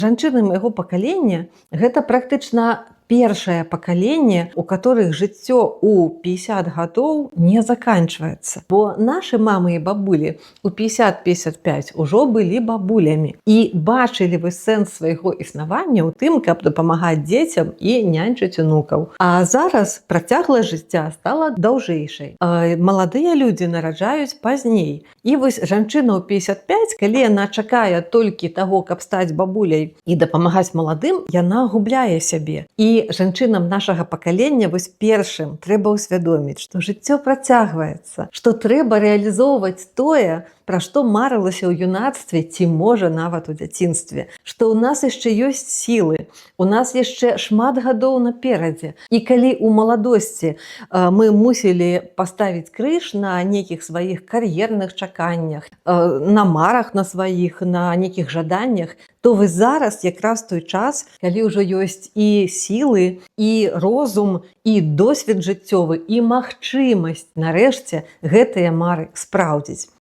Жанчыны майго пакалення гэта практычна першае пакаленне, у которых жыццё ў 50 гадоў не заканчваецца. Бо нашы мамы і бабулі ў 50-55 ужо былі бабулямі і бачылі сэнс свайго існавання ў тым, каб дапамагаць дзецям і няньчыць унукаў. А зараз працягласць жыцця стала даўжэйшай. Маладыя людзі нараджаюць пазней. І вось жанчына ў 55, калі яна чакае толькі таго, каб стаць бабуляй і дапамагаць маладым, яна губляе сябе. І жанчынам нашага пакалення вось першым трэба ўсвядоміць, што жыццё працягваецца, што трэба рэалізоўваць тое, пра што марылася ў юнацтве ці можа нават у дзяцінстве, што ў нас яшчэ ёсць сілы, у нас яшчэ шмат гадоў наперадзе. І калі ў маладосці мы мусілі паставіць крыж на нейкіх сваіх кар'ерных чаканнях, на марах на сваіх, на нейкіх жаданнях, то вы зараз якраз той час, калі ўжо ёсць і сілы, і розум, і досвед жыццёвы, і магчымасць нарэшце гэтыя мары спраўдзіць.